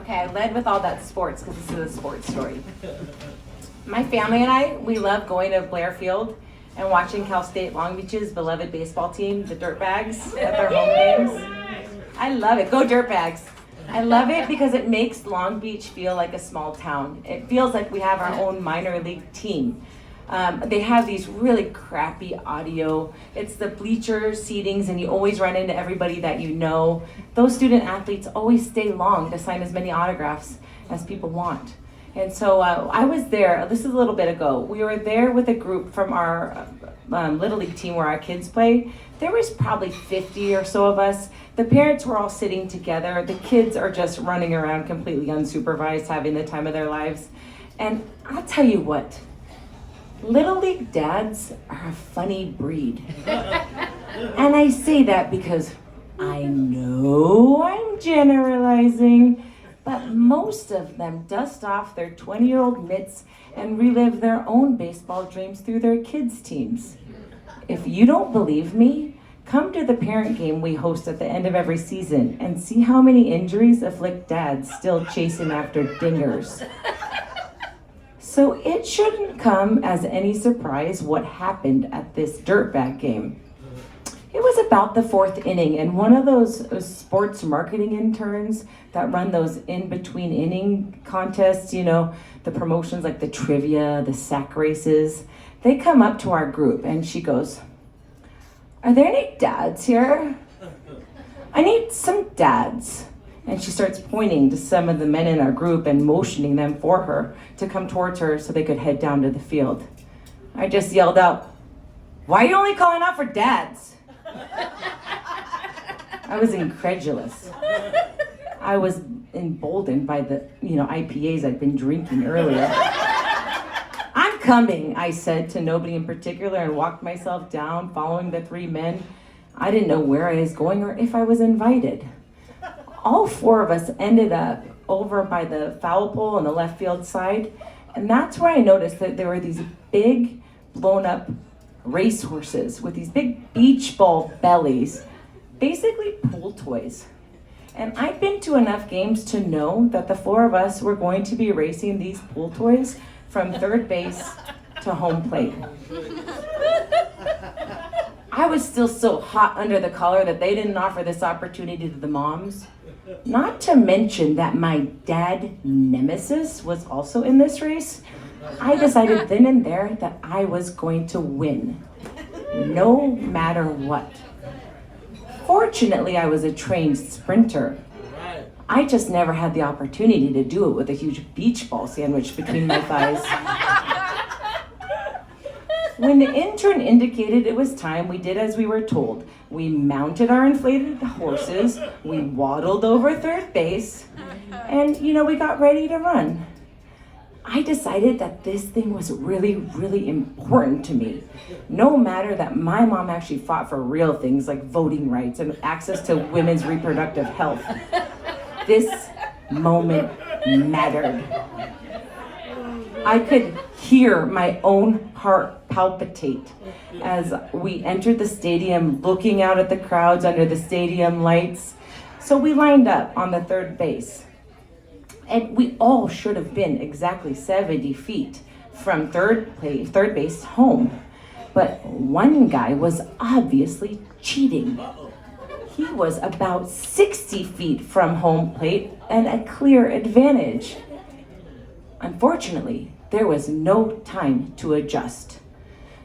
Okay, I led with all that sports because this is a sports story. My family and I, we love going to Blair Field and watching Cal State Long Beach's beloved baseball team, the Dirtbags, at their home games. I love it. Go Dirtbags. I love it because it makes Long Beach feel like a small town. It feels like we have our own minor league team. They have these really crappy audio. It's the bleacher seatings, and you always run into everybody that you know. Those student athletes always stay long to sign as many autographs as people want. And so I was there, this is a little bit ago. We were there with a group from our Little League team where our kids play. There was probably 50 or so of us. The parents were all sitting together. The kids are just running around completely unsupervised, having the time of their lives. And I'll tell you what, Little League dads are a funny breed. And I say that because I know I'm generalizing, but most of them dust off their 20-year-old mitts and relive their own baseball dreams through their kids' teams. If you don't believe me, come to the parent game we host at the end of every season and see how many injuries afflict dads still chasing after dingers. So it shouldn't come as any surprise what happened at this dirtbag game. It was about the fourth inning, and one of those sports marketing interns that run those in-between inning contests, you know, the promotions like the trivia, the sack races, they come up to our group and she goes, "Are there any dads here? I need some dads." And she starts pointing to some of the men in our group and motioning them for her to come towards her so they could head down to the field. I just yelled out, "Why are you only calling out for dads?" I was incredulous. I was emboldened by the, IPAs I'd been drinking earlier. "I'm coming," I said to nobody in particular and walked myself down following the three men. I didn't know where I was going or if I was invited. All four of us ended up over by the foul pole on the left field side, and that's where I noticed that there were these big, blown up racehorses with these big beach ball bellies, basically pool toys. And I'd been to enough games to know that the four of us were going to be racing these pool toys from third base to home plate. I was still so hot under the collar that they didn't offer this opportunity to the moms. Not to mention that my dad nemesis was also in this race. I decided then and there that I was going to win, no matter what. Fortunately, I was a trained sprinter. I just never had the opportunity to do it with a huge beach ball sandwich between my thighs. When the intern indicated it was time, we did as we were told. We mounted our inflated horses, we waddled over third base, and we got ready to run. I decided that this thing was really, really important to me. No matter that my mom actually fought for real things like voting rights and access to women's reproductive health. This moment mattered. I could hear my own heart palpitate as we entered the stadium, looking out at the crowds under the stadium lights. So we lined up on the third base. And we all should have been exactly 70 feet from third base home. But one guy was obviously cheating. He was about 60 feet from home plate and a clear advantage. Unfortunately, there was no time to adjust.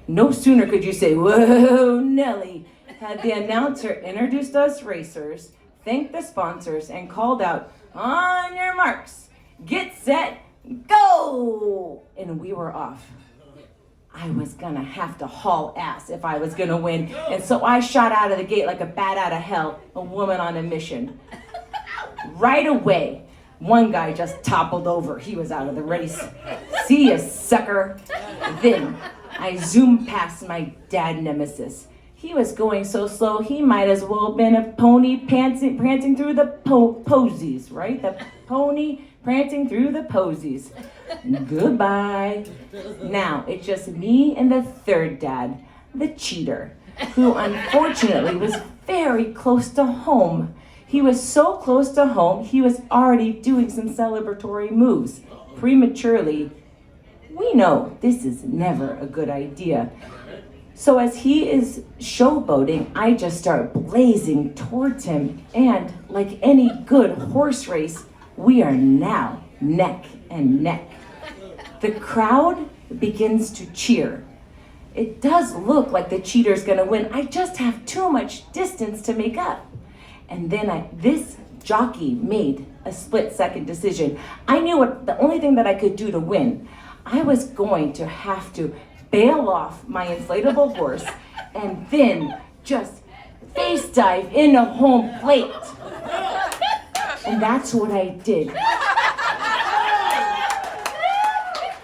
No sooner could you say, "Whoa, Nelly," had the announcer introduced us racers, thanked the sponsors, and called out, "On your marks, get set, go!" And we were off. I was gonna have to haul ass if I was gonna win, and so I shot out of the gate like a bat out of hell, a woman on a mission. Right away, one guy just toppled over. He was out of the race. "See ya, sucker." Then I zoomed past my dad nemesis. He was going so slow, he might as well have been a pony prancing through the posies, right? The pony prancing through the posies. Goodbye. Now, it's just me and the third dad, the cheater, who unfortunately was very close to home. He was so close to home, he was already doing some celebratory moves. Prematurely, we know this is never a good idea. So as he is showboating, I just start blazing towards him. And like any good horse race, we are now neck and neck. The crowd begins to cheer. It does look like the cheater's gonna win. I just have too much distance to make up. And then this jockey made a split-second decision. I knew the only thing that I could do to win. I was going to have to bail off my inflatable horse and then just face dive into home plate. And that's what I did.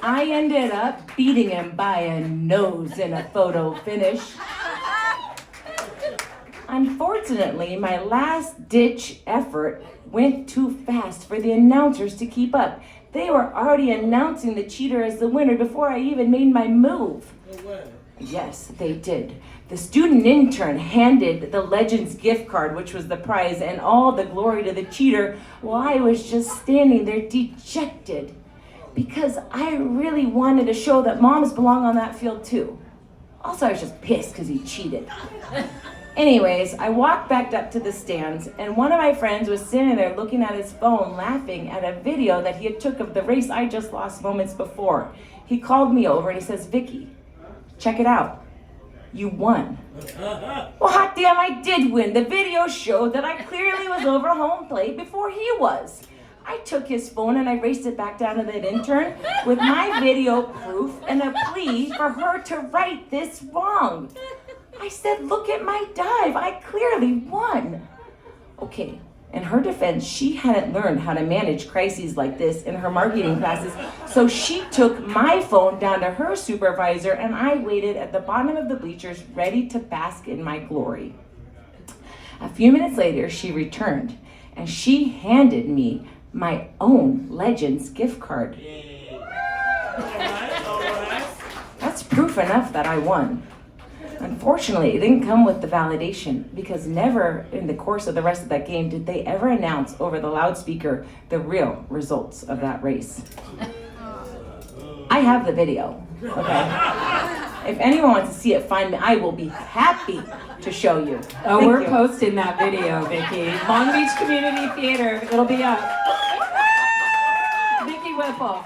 I ended up beating him by a nose in a photo finish. Unfortunately, my last-ditch effort went too fast for the announcers to keep up. They were already announcing the cheater as the winner before I even made my move. No way. Yes, they did. The student intern handed the Legends gift card, which was the prize, and all the glory to the cheater, while I was just standing there dejected. Because I really wanted to show that moms belong on that field too. Also, I was just pissed because he cheated. Anyways, I walked back up to the stands, and one of my friends was sitting there looking at his phone, laughing at a video that he had took of the race I just lost moments before. He called me over and he says, "Vickie, check it out. You won." Well, hot damn, I did win. The video showed that I clearly was over home plate before he was. I took his phone and I raced it back down to that intern with my video proof and a plea for her to right this wrong. I said, "Look at my dive. I clearly won." Okay, in her defense, she hadn't learned how to manage crises like this in her marketing classes, so she took my phone down to her supervisor and I waited at the bottom of the bleachers ready to bask in my glory. A few minutes later, she returned and she handed me my own Legends gift card. All right. That's proof enough that I won. Unfortunately, it didn't come with the validation because never in the course of the rest of that game did they ever announce over the loudspeaker the real results of that race. I have the video, okay? If anyone wants to see it, find me. I will be happy to show you. Oh, Thank we're you. posting that video, Vickie. Long Beach Community Theater. It'll be up. Vickie Wippel.